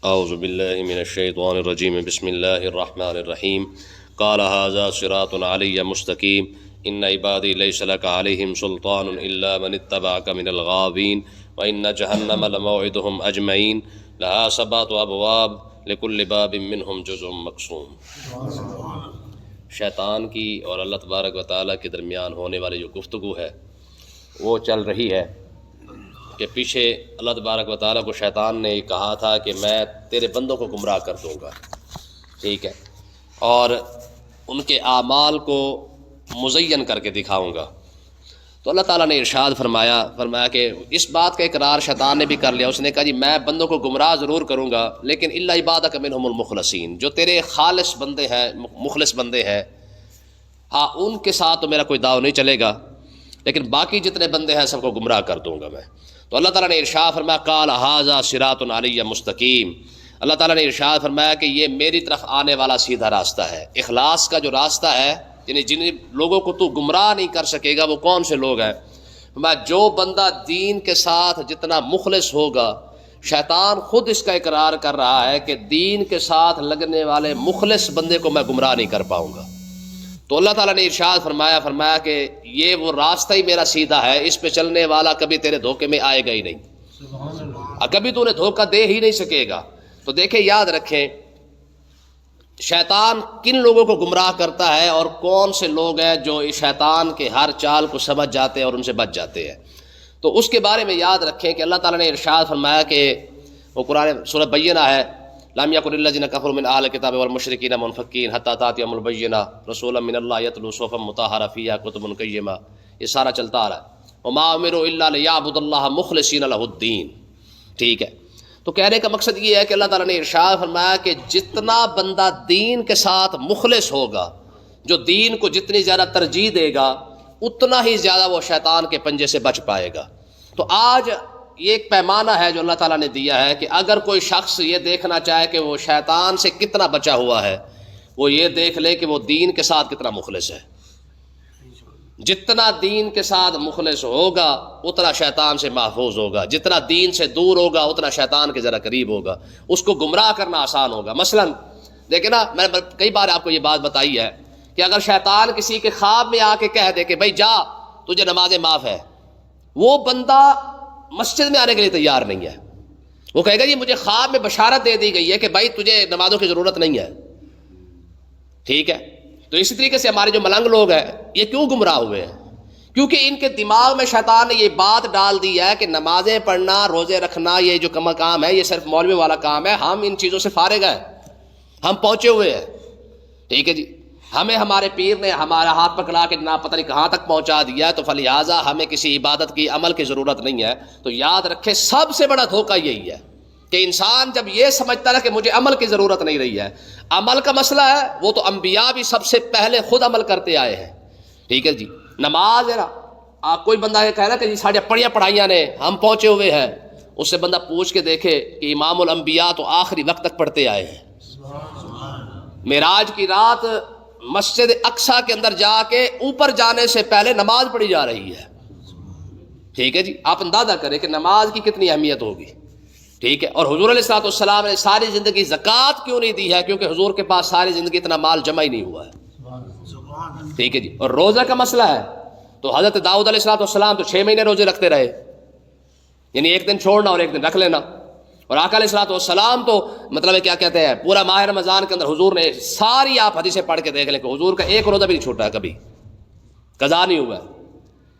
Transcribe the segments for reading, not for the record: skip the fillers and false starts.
اعوذ باللہ من الشیطان الرجیم بسم اللہ الرحمن الرحیم قال هذا صراط علی مستقیم ان عبادی لیس لک علیہم سلطان الا من اتبعک من الغاوین وان جہنم لموعدهم اجمعین لها 7 ابواب لکل باب منہم جزء مقسوم۔ شیطان کی اور اللہ تبارک و تعالیٰ کے درمیان ہونے والی جو گفتگو ہے وہ چل رہی ہے کہ پیچھے اللہ تبارک و تعالیٰ کو شیطان نے کہا تھا کہ میں تیرے بندوں کو گمراہ کر دوں گا، ٹھیک ہے، اور ان کے اعمال کو مزین کر کے دکھاؤں گا۔ تو اللہ تعالیٰ نے ارشاد فرمایا کہ اس بات کا اقرار شیطان نے بھی کر لیا۔ اس نے کہا جی میں بندوں کو گمراہ ضرور کروں گا لیکن الا عبادک منہم المخلصین، جو تیرے خالص بندے ہیں، مخلص بندے ہیں، ہاں ان کے ساتھ تو میرا کوئی داؤ نہیں چلے گا، لیکن باقی جتنے بندے ہیں سب کو گمراہ کر دوں گا میں۔ تو اللہ تعالیٰ نے ارشاد فرمایا قال ھذا صراط علی مستقیم، اللہ تعالیٰ نے ارشاد فرمایا کہ یہ میری طرف آنے والا سیدھا راستہ ہے۔ اخلاص کا جو راستہ ہے، یعنی جن لوگوں کو تو گمراہ نہیں کر سکے گا وہ کون سے لوگ ہیں؟ جو بندہ دین کے ساتھ جتنا مخلص ہوگا، شیطان خود اس کا اقرار کر رہا ہے کہ دین کے ساتھ لگنے والے مخلص بندے کو میں گمراہ نہیں کر پاؤں گا۔ تو اللہ تعالیٰ نے ارشاد فرمایا کہ یہ وہ راستہ ہی میرا سیدھا ہے، اس پہ چلنے والا کبھی تیرے دھوکے میں آئے گا ہی نہیں، کبھی تو انہیں دھوکہ دے ہی نہیں سکے گا۔ تو دیکھیں، یاد رکھیں شیطان کن لوگوں کو گمراہ کرتا ہے اور کون سے لوگ ہیں جو شیطان کے ہر چال کو سمجھ جاتے ہیں اور ان سے بچ جاتے ہیں۔ تو اس کے بارے میں یاد رکھیں کہ اللہ تعالیٰ نے ارشاد فرمایا کہ وہ قرآن سورۃ بینہ ہے، لم یکن الذین کفروا من اہل الکتاب والمشرکین منفکین حتی تأتیہم البینہ رسولا من اللہ یتلو صحفا مطہرہ فیہا کتب قیمہ، یہ سارا چلتا آ رہا ہے۔ وما امروا الا لیعبدوا اللہ مخلصین لہ الدین، ٹھیک ہے۔ تو کہنے کا مقصد یہ ہے کہ اللہ تعالیٰ نے ارشاد فرمایا کہ جتنا بندہ دین کے ساتھ مخلص ہوگا، جو دین کو جتنی زیادہ ترجیح دے گا، اتنا ہی زیادہ وہ شیطان کے پنجے سے بچ پائے گا۔ تو آج یہ ایک پیمانہ ہے جو اللہ تعالیٰ نے دیا ہے کہ اگر کوئی شخص یہ دیکھنا چاہے کہ وہ شیطان سے کتنا بچا ہوا ہے، وہ یہ دیکھ لے کہ وہ دین کے ساتھ کتنا مخلص ہے۔ جتنا دین کے ساتھ مخلص ہوگا اتنا شیطان سے محفوظ ہوگا، جتنا دین سے دور ہوگا اتنا شیطان کے ذرا قریب ہوگا، اس کو گمراہ کرنا آسان ہوگا۔ مثلا دیکھیں نا، میں نے کئی بار آپ کو یہ بات بتائی ہے کہ اگر شیطان کسی کے خواب میں آ کے کہہ دے کہ بھائی جا تجھے نمازیں معاف ہے، وہ بندہ مسجد میں آنے کے لیے تیار نہیں ہے۔ وہ کہے گا جی مجھے خواب میں بشارت دے دی گئی ہے کہ بھائی تجھے نمازوں کی ضرورت نہیں ہے، ٹھیک ہے۔ تو اسی طریقے سے ہمارے جو ملنگ لوگ ہیں یہ کیوں گمراہ ہوئے ہیں؟ کیونکہ ان کے دماغ میں شیطان نے یہ بات ڈال دی ہے کہ نمازیں پڑھنا، روزے رکھنا یہ جو کام ہے یہ صرف مولوی والا کام ہے، ہم ان چیزوں سے فارغ ہیں، ہم پہنچے ہوئے ہیں، ٹھیک ہے جی۔ ہمیں ہمارے پیر نے ہمارا ہاتھ پکڑا کے جناب پتہ نہیں کہاں تک پہنچا دیا ہے، تو فلہذا ہمیں کسی عبادت کی عمل کی ضرورت نہیں ہے۔ تو یاد رکھے سب سے بڑا دھوکہ یہی ہے کہ انسان جب یہ سمجھتا ہے کہ مجھے عمل کی ضرورت نہیں رہی ہے، عمل کا مسئلہ ہے وہ تو انبیاء بھی سب سے پہلے خود عمل کرتے آئے ہیں، ٹھیک ہے جی۔ نماز ہے نا، کوئی بندہ یہ کہہ رہا کہ جی ساڑھے پڑھائیاں نے ہم پہنچے ہوئے ہیں، اس سے بندہ پوچھ کے دیکھے کہ امام الانبیاء تو آخری وقت تک پڑھتے آئے ہیں۔ معراج کی رات مسجد اقصیٰ کے اندر جا کے اوپر جانے سے پہلے نماز پڑھی جا رہی ہے، ٹھیک ہے جی۔ آپ اندازہ کریں کہ نماز کی کتنی اہمیت ہوگی، ٹھیک ہے۔ اور حضور علیہ الصلوۃ والسلام نے ساری زندگی زکوٰۃ کیوں نہیں دی ہے؟ کیونکہ حضور کے پاس ساری زندگی اتنا مال جمع ہی نہیں ہوا ہے، ٹھیک ہے جی۔ اور روزہ کا مسئلہ ہے تو حضرت داؤد علیہ الصلوۃ والسلام تو 6 مہینے روزے رکھتے رہے، یعنی ایک دن چھوڑنا اور ایک دن رکھ لینا۔ اور آقا علیہ الصلوۃ والسلام تو مطلب کیا کہتے ہیں، پورا ماہ رمضان کے اندر حضور نے ساری آپ حدیثیں پڑھ کے دیکھ لیں کہ حضور کا ایک روزہ بھی نہیں چھوٹا ہے، کبھی قضا نہیں ہوا ہے۔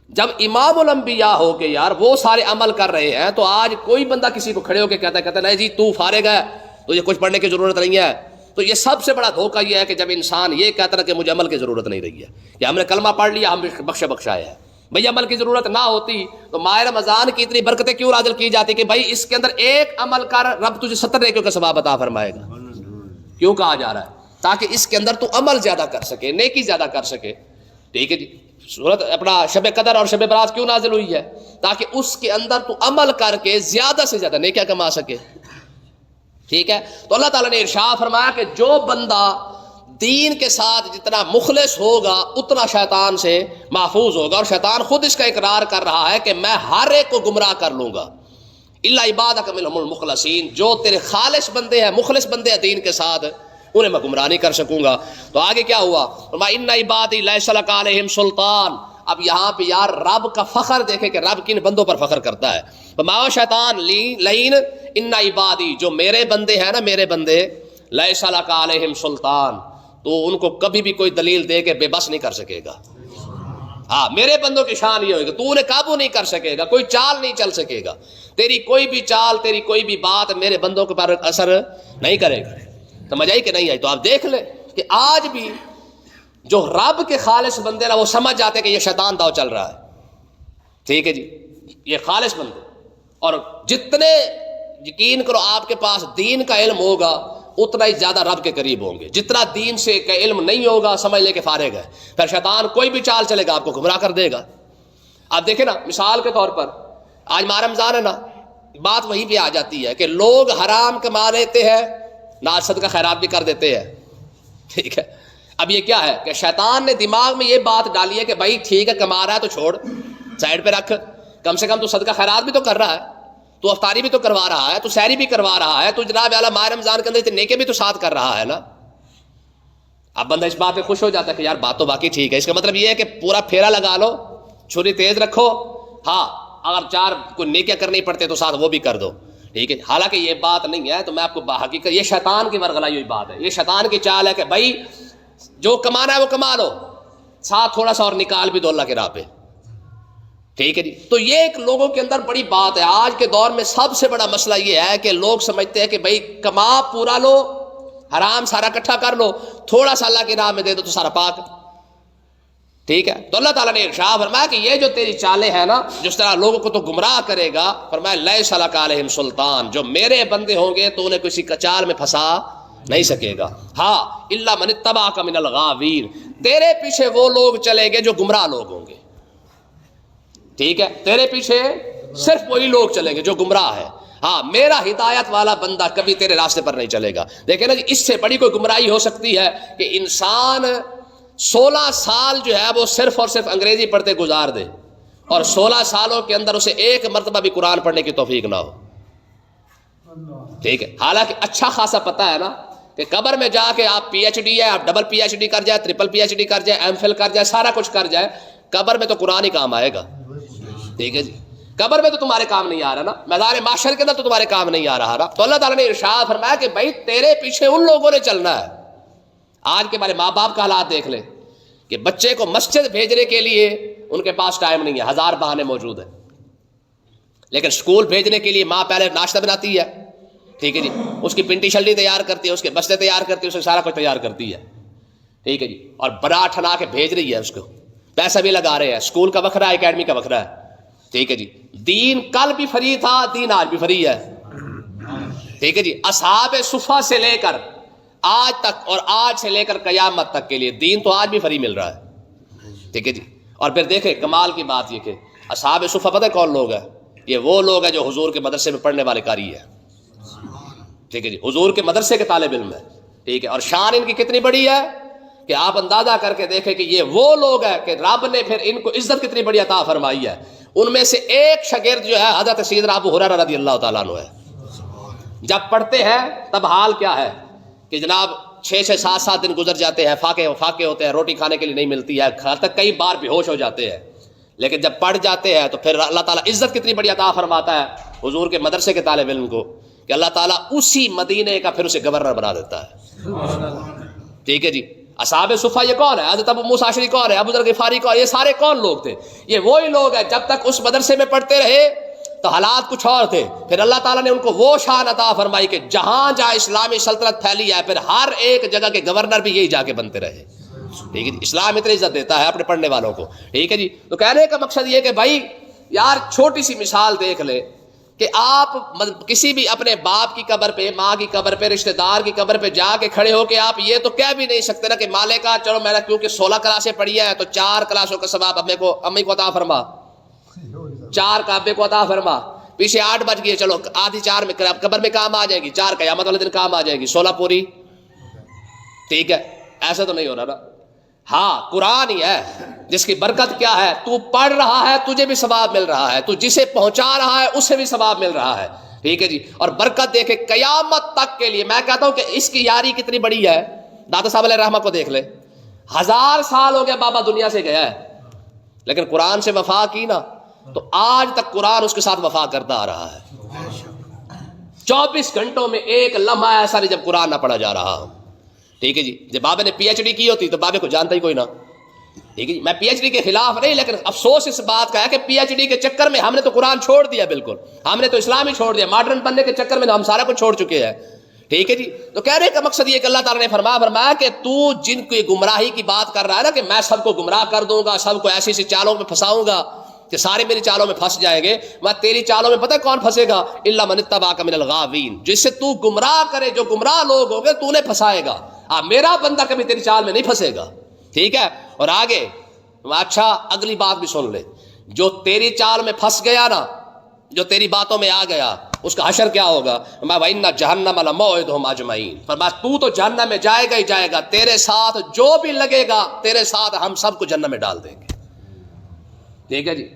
جب امام الانبیاء ہو کے یار وہ سارے عمل کر رہے ہیں، تو آج کوئی بندہ کسی کو کھڑے ہو کے کہتا ہے نہیں جی تو فارغ ہے، تجھے کچھ پڑھنے کی ضرورت نہیں ہے۔ تو یہ سب سے بڑا دھوکہ یہ ہے کہ جب انسان یہ کہتا ہے کہ مجھے عمل کی ضرورت نہیں رہی ہے، کہ ہم نے کلمہ پڑھ لیا ہم بخشائے ہیں، بھئی عمل کی ضرورت نہ ہوتی تو ماہ رمضان کی اتنی برکتیں کیوں نازل کی جاتی کہ بھائی اس کے اندر ایک عمل کر رب تجھے 70 نیکیوں کا ثواب عطا فرمائے گا، کیوں کہا جا رہا ہے؟ تاکہ اس کے اندر تو عمل زیادہ کر سکے، نیکی زیادہ کر سکے، ٹھیک ہے جی۔ سورت اپنا شب قدر اور شب برات کیوں نازل ہوئی ہے؟ تاکہ اس کے اندر تو عمل کر کے زیادہ سے زیادہ نیکیاں کما سکے، ٹھیک ہے۔ تو اللہ تعالیٰ نے ارشاد فرمایا کہ جو بندہ دین کے ساتھ جتنا مخلص ہوگا اتنا شیطان سے محفوظ ہوگا، اور شیطان خود اس کا اقرار کر رہا ہے کہ میں ہر ایک کو گمراہ کر لوں گا الا عبادک منہم المخلصین، جو تیرے خالص بندے ہیں، مخلص بندے ہیں دین کے ساتھ، انہیں میں گمراہ نہیں کر سکوں گا۔ تو آگے کیا ہوا؟ فرمایا ان عبادی لیس لک علیہم سلطان۔ اب یہاں پہ یار رب کا فخر دیکھے کہ رب کن بندوں پر فخر کرتا ہے۔ فرمایا شیطان لعین ان عبادی، جو میرے بندے ہیں نا، میرے بندے، لیس لک علیہم سلطان، تو ان کو کبھی بھی کوئی دلیل دے کے بے بس نہیں کر سکے گا۔ ہاں، میرے بندوں کی شان یہ ہوگی، تو انہیں قابو نہیں کر سکے گا، کوئی چال نہیں چل سکے گا، تیری کوئی بھی چال، تیری کوئی بھی بات میرے بندوں کے پر اثر نہیں کرے گا۔ سمجھ آئی کہ نہیں آئی؟ تو آپ دیکھ لیں کہ آج بھی جو رب کے خالص بندے نا، وہ سمجھ جاتے ہیں کہ یہ شیطان داؤ چل رہا ہے، ٹھیک ہے جی، یہ خالص بندے، اور جتنے یقین کرو آپ کے پاس دین کا علم ہوگا اتنا ہی زیادہ رب کے قریب ہوں گے۔ جتنا دین سے کا علم نہیں ہوگا سمجھ لے کے فارغ ہے، پھر شیطان کوئی بھی چال چلے گا آپ کو گمراہ کر دے گا۔ آپ دیکھیں نا، مثال کے طور پر آج ماہ رمضان ہے نا، بات وہیں پہ آ جاتی ہے کہ لوگ حرام کما لیتے ہیں، ناز صدقہ خیرات بھی کر دیتے ہیں، ٹھیک ہے۔ اب یہ کیا ہے کہ شیطان نے دماغ میں یہ بات ڈالی ہے کہ بھائی ٹھیک ہے، کما رہا ہے تو چھوڑ، سائڈ پہ رکھ، کم سے کم تو صدقہ خیرات بھی تو کر رہا ہے، تو افطاری بھی تو کروا رہا ہے، تو سحری بھی کروا رہا ہے، تو جناب اعلیٰ ماہ رمضان کے اندر اتنے نیکے بھی تو ساتھ کر رہا ہے نا۔ اب بندہ اس بات پہ خوش ہو جاتا ہے کہ یار بات تو باقی ٹھیک ہے۔ اس کا مطلب یہ ہے کہ پورا پھیرا لگا لو، چھری تیز رکھو، ہاں اگر چار کوئی نیکیاں کرنی پڑتے تو ساتھ وہ بھی کر دو، ٹھیک ہے۔ حالانکہ یہ بات نہیں ہے، تو میں آپ کو حقیقت، یہ شیطان کی ورغلائی ہوئی بات ہے، یہ شیطان کی چال ہے کہ بھائی جو کمانا ہے وہ کما لو، ساتھ تھوڑا سا اور نکال بھی دو اللہ کے راہ پہ، ٹھیک ہے جی۔ تو یہ ایک لوگوں کے اندر بڑی بات ہے۔ آج کے دور میں سب سے بڑا مسئلہ یہ ہے کہ لوگ سمجھتے ہیں کہ بھائی کما پورا لو، حرام سارا اکٹھا کر لو، تھوڑا سا اللہ کی راہ میں دے دو تو سارا پاک، ٹھیک ہے۔ تو اللہ تعالیٰ نے ارشاد فرمایا کہ یہ جو تیری چالیں ہیں نا، جس طرح لوگوں کو تو گمراہ کرے گا، فرمایا لیس لک علیہم سلطان، جو میرے بندے ہوں گے تو انہیں کسی چال میں پھنسا نہیں سکے گا۔ ہاں الا من اتبعک من الغاوین، تیرے پیچھے وہ لوگ چلیں گے جو گمراہ لوگ ہوں گے، ٹھیک ہے، تیرے پیچھے صرف وہی لوگ چلیں گے جو گمراہ ہے۔ ہاں، میرا ہدایت والا بندہ کبھی تیرے راستے پر نہیں چلے گا۔ دیکھیں نا جی، اس سے بڑی کوئی گمراہی ہو سکتی ہے کہ انسان 16 سال جو ہے وہ صرف اور صرف انگریزی پڑھتے گزار دے، اور 16 سالوں کے اندر اسے ایک مرتبہ بھی قرآن پڑھنے کی توفیق نہ ہو، ٹھیک ہے۔ حالانکہ اچھا خاصا پتہ ہے نا کہ قبر میں جا کے آپ پی ایچ ڈی ہے، آپ ڈبل پی ایچ ڈی کر جائے، ٹرپل پی ایچ ڈی کر جائے، ایم فل کر جائے، سارا کچھ کر جائے، قبر میں تو قرآن ہی کام آئے گا، ٹھیک ہے جی۔ قبر میں تو تمہارے کام نہیں آ رہا نا، میدان محشر کے اندر تو تمہارے کام نہیں آ رہا نا۔ تو اللہ تعالیٰ نے ارشاد فرمایا کہ بھائی تیرے پیچھے ان لوگوں نے چلنا ہے۔ آج کے ہمارے ماں باپ کا حالات دیکھ لیں کہ بچے کو مسجد بھیجنے کے لیے ان کے پاس ٹائم نہیں ہے، 1000 بہانے موجود ہیں، لیکن اسکول بھیجنے کے لیے ماں پہلے ناشتہ بناتی ہے، ٹھیک ہے جی، اس کی پنٹی شلنی تیار کرتی ہے، اس کے بستے تیار کرتی ہے، اس سے سارا کچھ تیار کرتی ہے، ٹھیک ہے جی، اور بڑا ٹھنا کے بھیج رہی ہے، اس کو پیسہ بھی لگا رہے ہیں، اسکول کا بکھرا ہے، اکیڈمی کا بکھرا ہے، ٹھیک ہے جی۔ دین کل بھی فری تھا، دین آج بھی فری ہے، ٹھیک ہے جی۔ اصحاب صفہ سے لے کر آج تک، اور آج سے لے کر قیامت تک کے لیے دین تو آج بھی فری مل رہا ہے، ٹھیک ہے جی۔ اور پھر دیکھیں کمال کی بات یہ کہ اصحاب صفہ پتہ ہے کون لوگ ہیں؟ یہ وہ لوگ ہیں جو حضور کے مدرسے میں پڑھنے والے قاری ہیں، ٹھیک ہے جی، حضور کے مدرسے کے طالب علم ہے، ٹھیک ہے۔ اور شان ان کی کتنی بڑی ہے کہ آپ اندازہ کر کے دیکھیں کہ یہ وہ لوگ ہیں کہ رب نے پھر ان کو عزت کتنی بڑی عطا فرمائی ہے۔ ان میں سے ایک شاگرد جو ہے حضرت سیدنا ابو ہریرہ رضی اللہ تعالیٰ عنہ ہے۔ جب پڑھتے ہیں تب حال کیا ہے کہ جناب 6 7 دن گزر جاتے ہیں، فاقے ہوتے ہیں، روٹی کھانے کے لیے نہیں ملتی ہے، گھر تک کئی بار بے ہوش ہو جاتے ہیں، لیکن جب پڑھ جاتے ہیں تو پھر اللہ تعالیٰ عزت کتنی بڑی عطا فرماتا ہے حضور کے مدرسے کے طالب علم کو کہ اللہ تعالیٰ اسی مدینے کا پھر اسے گورنر بنا دیتا ہے، ٹھیک ہے جی۔ اصحاب صفہ یہ کون ہے؟ حضرت ابو موسیٰ اشعری کون ہے؟ ابو ذر غفاری کون ہے؟ یہ سارے کون لوگ تھے؟ یہ وہی لوگ ہیں جب تک اس مدرسے میں پڑھتے رہے تو حالات کچھ اور تھے، پھر اللہ تعالیٰ نے ان کو وہ شان عطا فرمائی کہ جہاں جہاں اسلامی سلطنت پھیلی ہے پھر ہر ایک جگہ کے گورنر بھی یہی جا کے بنتے رہے، ٹھیک ہے جی۔ اسلام اتنی عزت دیتا ہے اپنے پڑھنے والوں کو، ٹھیک ہے جی۔ تو کہنے کا مقصد یہ کہ بھائی یار چھوٹی سی مثال دیکھ لے کہ آپ کسی بھی اپنے باپ کی قبر پہ، ماں کی قبر پہ، رشتہ دار کی قبر پہ جا کے کھڑے ہو کے آپ یہ تو کہہ بھی نہیں سکتے نا کہ مالکا چلو میں نے کیونکہ 16 کلاسیں پڑھی ہیں تو 4 کلاسوں کا ثواب امی کو عطا فرما، 4 کا ابے کو عطا فرما، پیچھے 8 بج گئے، چلو آدھی 4 میں قبر میں کام آ جائے گی، 4 قیامت والے دن کام آ جائے گی، 16 پوری، ٹھیک ہے۔ ایسا تو نہیں ہو رہا نا۔ ہاں قرآن ہی ہے جس کی برکت کیا ہے، تو پڑھ رہا ہے تجھے بھی ثواب مل رہا ہے، تو جسے پہنچا رہا ہے اسے بھی ثواب مل رہا ہے، ٹھیک ہے جی. اور برکت دیکھے قیامت تک کے لیے. میں کہتا ہوں کہ اس کی یاری کتنی بڑی ہے. داتا صاحب علیہ رحمہ کو دیکھ لے، 1000 سال ہو گیا بابا دنیا سے گیا ہے، لیکن قرآن سے وفا کی نا تو آج تک قرآن اس کے ساتھ وفا کرتا آ رہا ہے. 24 گھنٹوں میں ایک لمحہ ایسا نہیں جب قرآن نہ پڑھا جا رہا. ٹھیک ہے جی. جب بابے نے پی ایچ ڈی کی ہوتی تو بابے کو جانتا ہی کوئی نہ. ٹھیک ہے جی. میں پی ایچ ڈی کے خلاف نہیں، لیکن افسوس اس بات کا ہے کہ پی ایچ ڈی کے چکر میں ہم نے تو قرآن چھوڑ دیا، بالکل ہم نے تو اسلام ہی چھوڑ دیا. ماڈرن بننے کے چکر میں ہم سارا کچھ چھوڑ چکے ہیں. ٹھیک ہے جی. تو کہنے کا مقصد یہ کہ اللہ تعالیٰ نے فرمایا کہ تو جن کی گمراہی کی بات کر رہا ہے نا کہ میں سب کو گمراہ کر دوں گا، سب کو ایسی ایسی چالوں میں پھنساؤں گا کہ سارے میری چالوں میں پھنس جائیں گے. میں تیری چالوں میں پتہ کون پھنسے گا؟ الا من اتبعک من الغاوین. جس سے تو گمراہ کرے، جو گمراہ لوگ ہوں گے تو انہیں پھنسائے گا. میرا بندہ کبھی تیری چال میں نہیں پھنسے گا. ٹھیک ہے. اور آگے اچھا اگلی بات بھی سن لے، جو تیری چال میں پھنس گیا نا، جو تیری باتوں میں آ گیا، اس کا حشر کیا ہوگا؟ وَإِنَّ جَهَنَّمَ لَمَوْعِدُهُمْ أَجْمَعِينَ. فرمایا تو جہنم میں جائے گا ہی جائے گا، تیرے ساتھ جو بھی لگے گا تیرے ساتھ ہم سب کو جہنم میں ڈال دیں گے. ٹھیک ہے جی.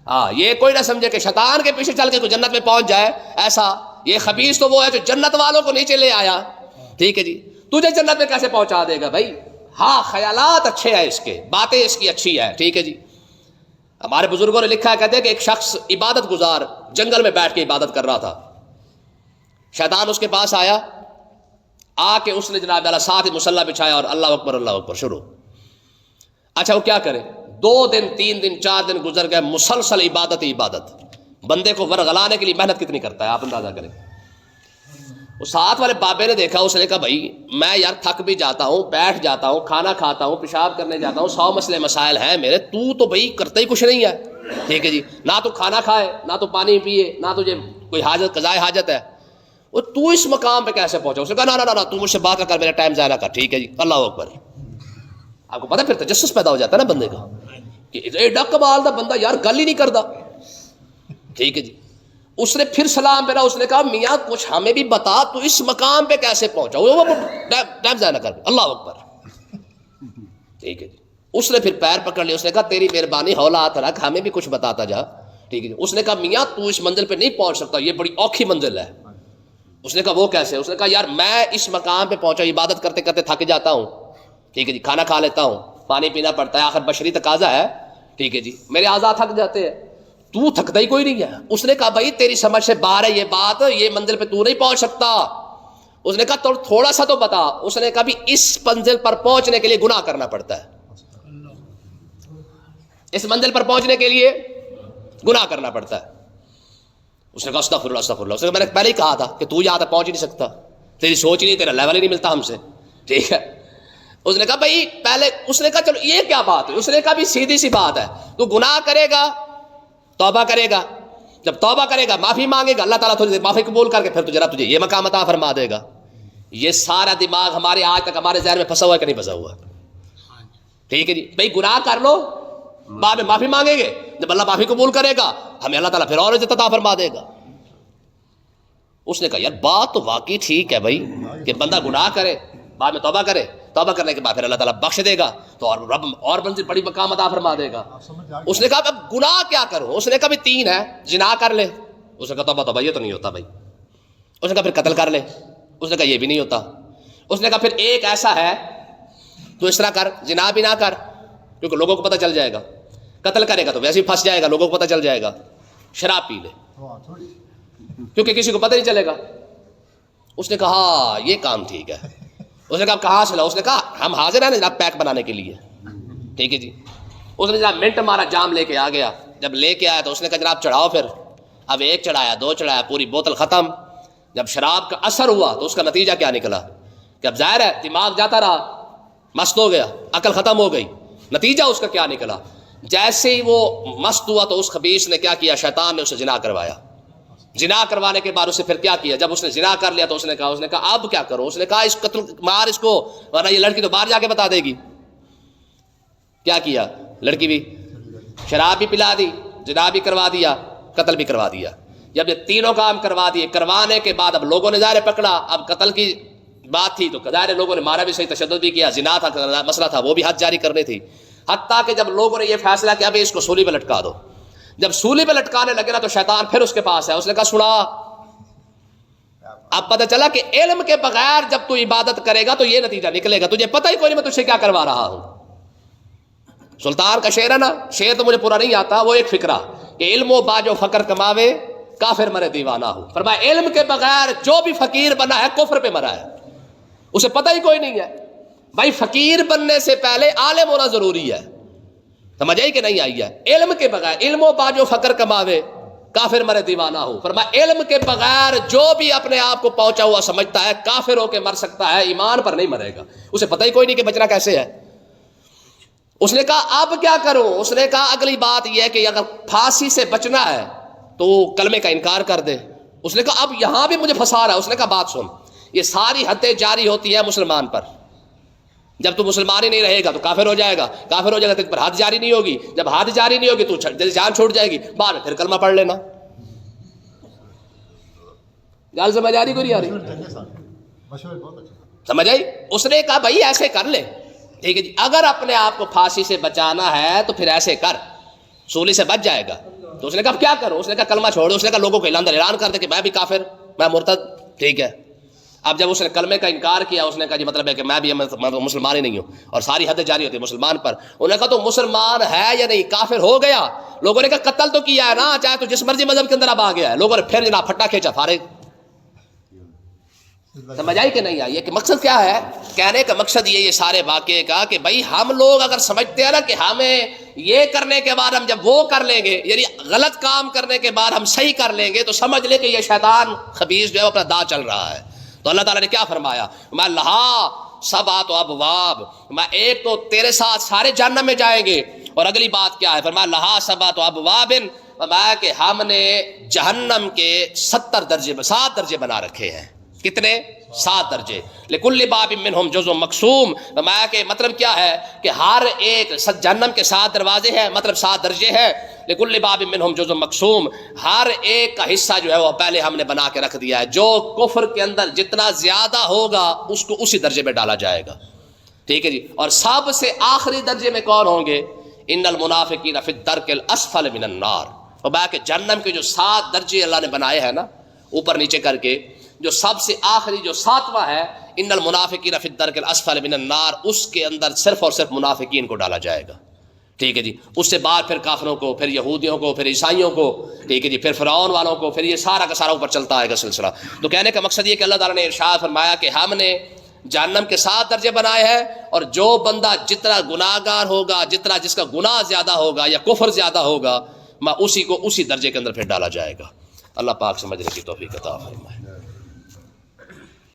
ہاں یہ کوئی نہ سمجھے کہ شیطان کے پیچھے چل کے کوئی جنت میں پہنچ جائے، ایسا. یہ خبیث تو وہ ہے جو جنت والوں کو نیچے لے آیا. ٹھیک ہے جی. تجھے جنت میں کیسے پہنچا دے گا بھائی؟ ہاں خیالات اچھے ہیں اس کے، باتیں اس کی اچھی ہے. ٹھیک ہے جی. ہمارے بزرگوں نے لکھا ہے، کہتے ہیں کہ ایک شخص عبادت گزار جنگل میں بیٹھ کے عبادت کر رہا تھا. شیطان اس کے پاس آیا، آ کے اس نے جناب اللہ ساتھ ہی مصلی بچھایا اور اللہ اکبر شروع. اچھا وہ کیا کرے؟ 2 دن 3 دن 4 دن گزر گئے، مسلسل عبادت ہی عبادت. بندے کو ورغلانے کے لیے محنت کتنی کرتا ہے آپ اندازہ کریں. وہ ساتھ والے بابے نے دیکھا، اس نے کہا بھائی میں یار تھک بھی جاتا ہوں، بیٹھ جاتا ہوں، کھانا کھاتا ہوں، پیشاب کرنے جاتا ہوں، 100 مسئلے مسائل ہیں میرے، تو بھائی کرتا ہی کچھ نہیں ہے. ٹھیک ہے جی. نہ تو کھانا کھائے، نہ تو پانی پیے، نہ تجھے کوئی حاجت قضائے حاجت ہے. وہ تو اس مقام پہ کیسے پہنچا؟ اس نے کہا نہ تو مجھ سے بات کر میرا ٹائم ضائع نہ کر. ٹھیک ہے جی. اللہ اکبر. آپ کو پتا پھر تجسس پیدا ہو جاتا ہے نا بندے کا کہ ایڈا کمال دا بندہ یار گل ہی نہیں کرتا. ٹھیک ہے جی. اس نے پھر سلام پھیرا، اس نے کہا میاں کچھ ہمیں بھی بتا، تو اس مقام پہ کیسے پہنچا؟ وہ ٹائم ضائع نہ کر. اللہ اکبر. ٹھیک ہے جی. اس نے پھر پیر پکڑ لیا، اس نے کہا تیری مہربانی ہولات رکھ، ہمیں بھی کچھ بتاتا جا. ٹھیک ہے جی. اس نے کہا میاں تو اس منزل پہ نہیں پہنچ سکتا، یہ بڑی اوکھی منزل ہے. اس نے کہا وہ کیسے؟ اس نے کہا یار میں اس مقام پہ پہنچا، عبادت کرتے کرتے تھک جاتا ہوں. ٹھیک ہے جی. کھانا کھا لیتا ہوں، پانی پینا پڑتا ہے، آخر بشری تقاضا ہے. ٹھیک ہے جی. میرے اعضاء تھک جاتے ہیں، تو تھکتا ہی کوئی نہیں ہے. اس نے کہا بھائی تیری سمجھ سے باہر ہے یہ بات، یہ منزل پہ تو نہیں پہنچ سکتا. اس نے کہا تو تھوڑا سا تو بتا. اس نے کہا بھی اس منزل پر پہنچنے کے لیے گناہ کرنا پڑتا ہے، اس منزل پر پہنچنے کے لیے گناہ کرنا پڑتا ہے. اس نے کہا استغفر اللہ استغفر اللہ. اس نے کہا میں نے پہلے ہی کہا تھا کہ تو یہاں تک پہنچ ہی نہیں سکتا، تیری سوچ ہی نہیں، تیرا لیول ہی نہیں ملتا ہم سے. ٹھیک ہے. اس نے کہا بھائی پہلے، اس نے کہا چلو یہ کیا بات ہے؟ اس نے کہا بھی سیدھی سی بات ہے، تو گناہ کرے گا، توبہ کرے گا، جب توبہ کرے گا معافی مانگے گا، اللہ تعالیٰ تجھے معافی قبول کر کے پھر تجھے یہ مقام عطا فرما دے گا. یہ سارا دماغ ہمارے آج تک ہمارے ذہن میں پھنسا ہوا ہے کہ نہیں پھنسا ہوا؟ ٹھیک ہے جی. بھائی گناہ کر لو، بعد میں معافی مانگیں گے، جب اللہ معافی قبول کرے گا ہمیں اللہ تعالیٰ پھر اور عزت عطا فرما دے گا. اس نے کہا یار بات تو واقعی ٹھیک ہے بھائی کہ بندہ گناہ کرے بعد میں توبہ کرے، توبہ کرنے کے بعد پھر اللہ تعالیٰ بخش دے گا تو اور رب اور منزل بڑی مقام عطا فرما دے گا. اس نے کہا اب گناہ کیا کروں؟ اس نے کہا بھی 3 ہے، زنا کر لے. اس نے کہا توبہ یہ تو نہیں ہوتا بھائی. اس نے کہا پھر قتل کر لے. اس نے کہا یہ بھی نہیں ہوتا. اس نے کہا پھر ایک ایسا ہے تو اس طرح کر، زنا بھی نہ کر کیونکہ لوگوں کو پتہ چل جائے گا، قتل کرے گا تو ویسے ہی پھنس جائے گا، لوگوں کو پتہ چل جائے گا، شراب پی لے کیونکہ کسی کو پتہ نہیں چلے گا. اس نے کہا ہاں یہ کام ٹھیک ہے. اس نے کہا کہاں سے لاؤ؟ اس نے کہا ہم حاضر ہیں نا جناب پیک بنانے کے لیے. ٹھیک ہے جی. اس نے جناب منٹ مارا، جام لے کے آ گیا. جب لے کے آیا تو اس نے کہا جناب چڑھاؤ. پھر اب 1 چڑھایا، 2 چڑھایا، پوری بوتل ختم. جب شراب کا اثر ہوا تو اس کا نتیجہ کیا نکلا کہ اب ظاہر ہے دماغ جاتا رہا، مست ہو گیا، عقل ختم ہو گئی. نتیجہ اس کا کیا نکلا؟ جیسے ہی وہ مست ہوا تو اس خبیث نے کیا کیا؟ شیطان نے اسے زنا کروایا. زنا کروانے کے بعد اسے پھر کیا کیا؟ جب اس نے زنا کر لیا تو اس نے کہا اب کیا کرو؟ اس نے کہا اس قتل مار اس کو، ورنہ یہ لڑکی تو باہر جا کے بتا دے گی. کیا کیا؟ لڑکی بھی شراب بھی پلا دی، زنا بھی کروا دیا، قتل بھی کروا دیا. جب یہ تینوں کام کروا دیے، کروانے کے بعد اب لوگوں نے ظاہر پکڑا، اب قتل کی بات تھی تو ظاہر لوگوں نے مارا بھی صحیح، تشدد بھی کیا، زنا تھا مسئلہ تھا، وہ بھی حد جاری کرنی تھی، حتیٰ کہ جب لوگوں نے یہ فیصلہ کیا اب اس کو سولی پہ لٹکا دو، جب سولی پہ لٹکانے لگے نا تو شیطان پھر اس کے پاس ہے، اس نے کہا سنا، اب پتہ چلا کہ علم کے بغیر جب تو عبادت کرے گا تو یہ نتیجہ نکلے گا، تجھے پتہ ہی کوئی نہیں میں تجھے کیا کروا رہا ہوں۔ سلطان کا شعر ہے نا، شعر تو مجھے پورا نہیں آتا، وہ ایک فکرہ کہ علم و باج و فقر کماوے کافر مرے دیوانہ ہو، فرمایا علم کے بغیر جو بھی فقیر بنا ہے کفر پہ مرا ہے، اسے پتہ ہی کوئی نہیں ہے۔ بھائی فقیر بننے سے پہلے عالم ہونا ضروری ہے، سمجھ آئی کہ نہیں آئی ہے؟ علم کے بغیر، علم و باج و فقر کماوے کافر مرے دیوانہ ہو، فرمایا علم کے بغیر جو بھی اپنے آپ کو پہنچا ہوا سمجھتا ہے کافر ہو کے مر سکتا ہے، ایمان پر نہیں مرے گا، اسے پتہ ہی کوئی نہیں کہ بچنا کیسے ہے۔ اس نے کہا اب کیا کروں؟ اس نے کہا اگلی بات یہ ہے کہ اگر پھانسی سے بچنا ہے تو کلمے کا انکار کر دے۔ اس نے کہا اب یہاں بھی مجھے پھنسا رہا ہے۔ اس نے کہا بات سن، یہ ساری حدیں جاری ہوتی ہے مسلمان پر، جب تو مسلمان ہی نہیں رہے گا تو کافر ہو جائے گا، کافر ہو جائے گا تو پر حد جاری نہیں ہوگی، جب حد جاری نہیں ہوگی تو جان چھوٹ جائے گی، بعد میں پھر کلمہ پڑھ لینا۔ گال سمجھ آ رہی کوئی نہیں آ رہی؟ سمجھ آئی؟ اس نے کہا بھائی ایسے کر لے، ٹھیک ہے جی، اگر اپنے آپ کو پھانسی سے بچانا ہے تو پھر ایسے کر، سولی سے بچ جائے گا۔ تو اس نے کہا کیا کروں؟ اس نے کہا کلمہ چھوڑ دو۔ اس نے کہا لوگوں کو اعلان کر دے کہ میں بھی کافر، میں مرتد، ٹھیک ہے۔ اب جب اس نے کلمے کا انکار کیا، اس نے کہا جی مطلب ہے کہ میں بھی مسلمان ہی نہیں ہوں، اور ساری حدیں جاری ہوتی ہے مسلمان پر۔ انہوں نے کہا تو مسلمان ہے یا نہیں؟ کافر ہو گیا۔ لوگوں نے کہا قتل تو کیا ہے نا، چاہے تو جس مرضی مذہب کے اندر اب آ گیا ہے۔ لوگوں نے پھر جناب پھٹا کھینچا، فارغ۔ سمجھ آئی کہ نہیں آئی؟ کہ مقصد کیا ہے کہنے کا؟ مقصد یہ سارے واقعے کا کہ بھائی ہم لوگ اگر سمجھتے ہیں نا کہ ہمیں یہ کرنے کے بعد ہم جب وہ کر لیں گے، یعنی غلط کام کرنے کے بعد ہم صحیح کر لیں گے، تو سمجھ لے کہ یہ شیطان خبیث جو ہے اپنا دا چل رہا ہے۔ تو اللہ تعالیٰ نے کیا فرمایا؟ میں لہا سبعۃ ابواب، میں ایک تو تیرے ساتھ سارے جہنم میں جائیں گے، اور اگلی بات کیا ہے؟ فرمایا لہا سبعۃ ابواب، فرمایا کہ ہم نے جہنم کے 7 درجے بنا رکھے ہیں۔ کتنے؟ 7 درجے۔ لکل باب منہم جزء مقسوم، فرمایا کہ مطلب کیا ہے کہ ہر ایک جہنم کے 7 دروازے ہیں، مطلب 7 درجے ہیں۔ لکل باب منہم جزء مقسوم، ہر ایک کا حصہ جو ہے وہ پہلے ہم نے بنا کے رکھ دیا ہے۔ جو کفر کے اندر جتنا زیادہ ہوگا اس کو اسی درجے میں ڈالا جائے گا، ٹھیک ہے جی۔ اور سب سے آخری درجے میں کون ہوں گے؟ ان المنافقین فی الدرک الاسفل من النار، فرمایا کہ جہنم کے جو 7 درجے اللہ نے بنائے ہیں نا اوپر نیچے کر کے، جو سب سے آخری جو 7واں ہے ان المنافقین فی الدرک الاسفل من النار، اس کے اندر صرف اور صرف منافقین کو ڈالا جائے گا، ٹھیک ہے جی۔ اس سے بعد پھر کافروں کو، پھر یہودیوں کو، پھر عیسائیوں کو، ٹھیک ہے جی، پھر فرعون والوں کو، پھر یہ سارا کا سارا اوپر چلتا آئے گا سلسلہ۔ تو کہنے کا مقصد یہ کہ اللہ تعالیٰ نے ارشاد فرمایا کہ ہم نے جہنم کے 7 درجے بنائے ہیں، اور جو بندہ جتنا گناہ گار ہوگا، جتنا جس کا گناہ زیادہ ہوگا یا کفر زیادہ ہوگا، اسی کو اسی درجے کے اندر پھر ڈالا جائے گا۔ اللہ پاک سمجھنے کی توفیق عطا فرمائے۔